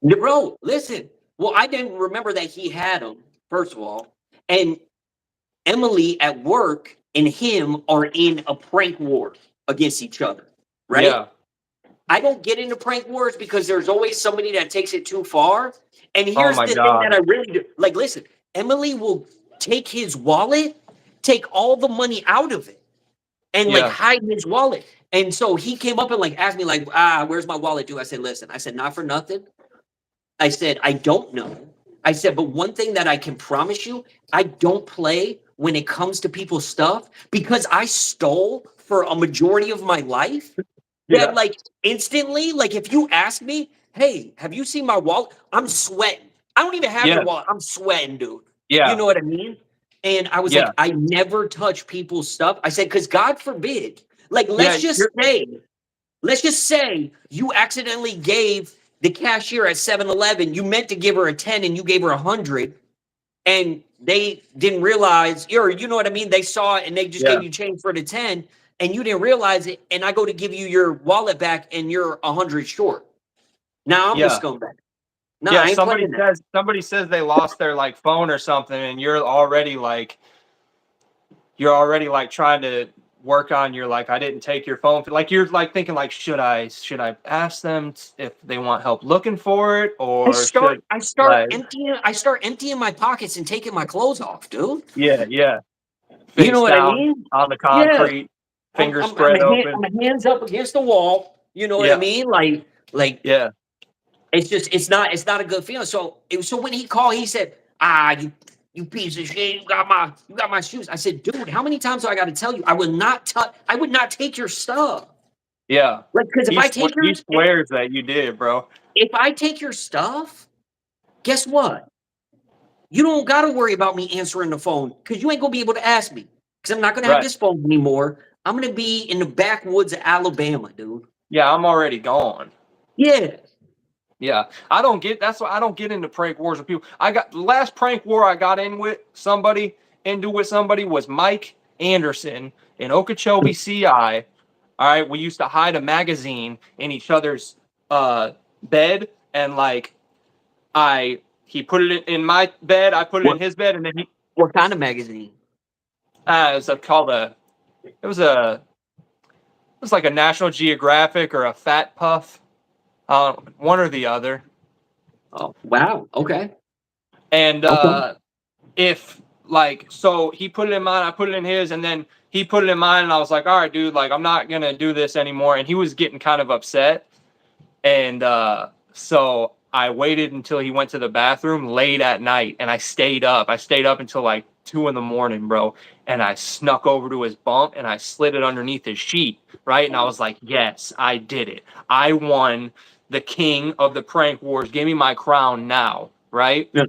Bro, listen. Well, I didn't remember that he had them. First of all, and Emily at work and him are in a prank war against each other, right? Yeah. I don't get into prank wars because there's always somebody that takes it too far. And Oh here's my the thing God. that I really do. Like, listen, Emily will take his wallet, take all the money out of it, and like Yeah. hide his wallet. And so he came up and like asked me, like, where's my wallet, dude? I said, listen, I said, not for nothing. I said, I don't know. I said, but one thing that I can promise you, I don't play when it comes to people's stuff because I stole for a majority of my life. Yeah. That like instantly, like if you ask me, hey, have you seen my wallet? I'm sweating. I don't even have Yeah. your wallet. I'm sweating, dude. Yeah. You know what I mean? And I was Yeah. like, I never touch people's stuff. I said, because God forbid, like Yeah, let's just say you accidentally gave the cashier at 7-Eleven, you meant to give her a 10 and you gave her 100, and they didn't realize, or you know what I mean? They saw it and they just Yeah. gave you change for the 10 and you didn't realize it. And I go to give you your wallet back and you're 100 short. Now I'm the Yeah. scumbag. No, Yeah, I ain't playing that. somebody says they lost their like phone or something, and you're already like trying to work on your like I didn't take your phone. Like you're like thinking like should I ask them if they want help looking for it or I like start emptying my pockets and taking my clothes off, dude. yeah You face know what I down mean? on the Yeah. concrete, fingers spread open. My hands up against the wall. You know what I Yeah. mean? Like Yeah, it's just it's not a good feeling. So when he called, he said, you piece of shit, you got my shoes. I said, dude, how many times do I got to tell you? I would not take your stuff. yeah. Like, because He swears that you did, bro. if I take your stuff, guess what? You don't got to worry about me answering the phone because you ain't gonna be able to ask me because I'm not gonna have Right. this phone anymore. I'm gonna be in the backwoods of Alabama, dude. Yeah, I'm already gone. Yeah. Yeah, that's why I don't get into prank wars with people. The last prank war I got into with somebody was Mike Anderson in Okeechobee, CI. All right, we used to hide a magazine in each other's bed, and like he put it in my bed, I put it in his bed, and then What kind of magazine? it was like a National Geographic or a Fat Puff, one or the other. Oh, wow. Okay. And if like, so he put it in mine, I put it in his, and then he put it in mine, and I was like, all right, dude, like I'm not gonna do this anymore. And he was getting kind of upset. And so I waited until he went to the bathroom late at night, and I stayed up. I stayed up until like 2 a.m, bro. And I snuck over to his bunk and I slid it underneath his sheet, right? And I was like, yes, I did it. I won the king of the prank wars. Give me my crown now, right? Yeah.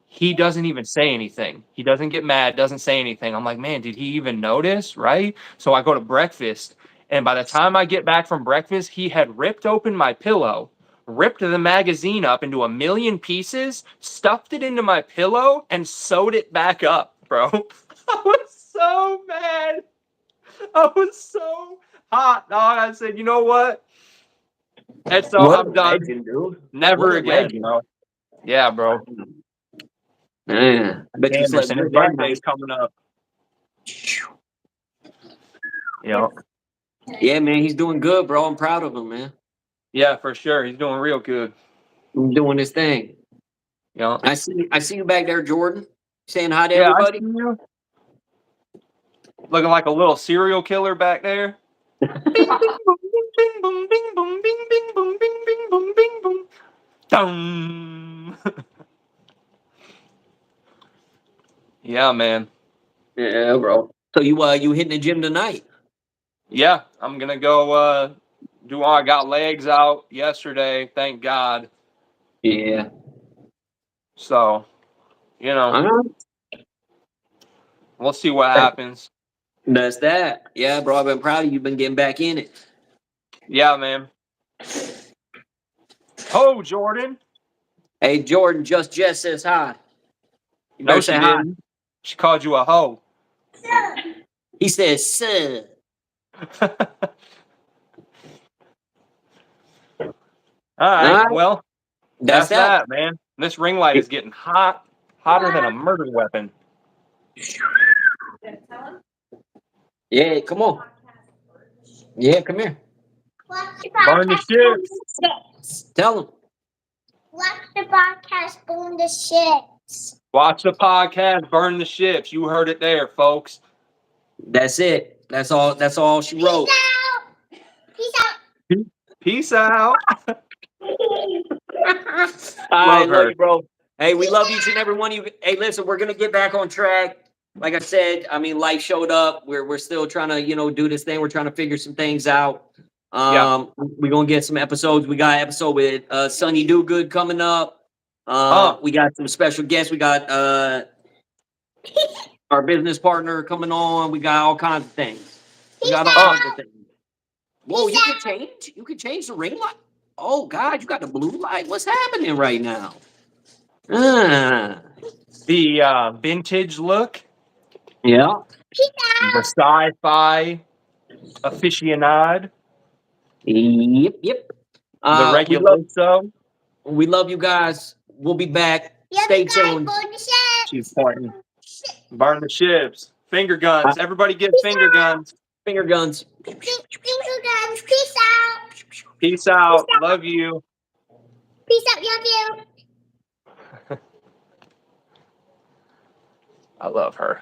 He doesn't even say anything. He doesn't get mad, doesn't say anything. I'm like, man, did he even notice, right? So I go to breakfast, and by the time I get back from breakfast, he had ripped open my pillow, ripped the magazine up into a million pieces, stuffed it into my pillow, and sewed it back up, bro. I was so mad. I was so hot, dog. I said, you know what? And so I'm done. Legend, dude. Never What a again, legend. bro. Yeah, bro. Man, I bet you slept Anderson, his good that birthday's night. coming up. Yeah. Yeah, man, he's doing good, bro. I'm proud of him, man. Yeah, for sure. He's doing real good. He's doing his thing. Yeah. I see you back there, Jordan, saying hi to Yeah, everybody. I see you. Looking like a little serial killer back there. Bing, bing, boom, bing, boom, bing, boom, bing, bing, boom, bing, bing, boom, bing, boom. Dum. Yeah, man. Yeah, bro. So you hitting the gym tonight? Yeah, I'm gonna go I got legs out yesterday, thank God. Yeah. So, you know, Uh-huh. we'll see what happens. That's that. Yeah, bro. I've been proud of you. Been getting back in it. Yeah, man. Oh, Jordan. Hey, Jordan, Jess says hi. You No, better she say hi. didn't. She called you a hoe. He says, "Sir." All right, All right. well, That's that. man. This ring light is getting hot, hotter than a murder weapon. Yeah, come on. Yeah, come here. What Burn the ships. Tell them. Watch the podcast, burn the ships. Watch the podcast, burn the ships. You heard it there, folks. That's it. That's all she wrote. Peace out. Peace out. I Love love her. you, bro. Hey, we love each and every one of you. Hey, listen, we're gonna get back on track. Like I said, I mean, life showed up. We're still trying to, do this thing. We're trying to figure some things out. We're gonna get some episodes. We got an episode with Sonny Do Good coming up. We got some special guests. We got our business partner coming on. We got all kinds of things. We got all kinds of things. Whoa, you can change the ring light. Oh God, you got the blue light. What's happening right now? The vintage look, Yeah. the sci-fi aficionado, Yep. the reguloso. We love you guys. We'll be back. The other Stay guy, tuned. burn the ships. She's pointing. Burn the ships. Finger guns. Everybody get finger guns. Finger guns. Finger guns. Peace out. Peace out. Love you. Peace out. Love you. I love her.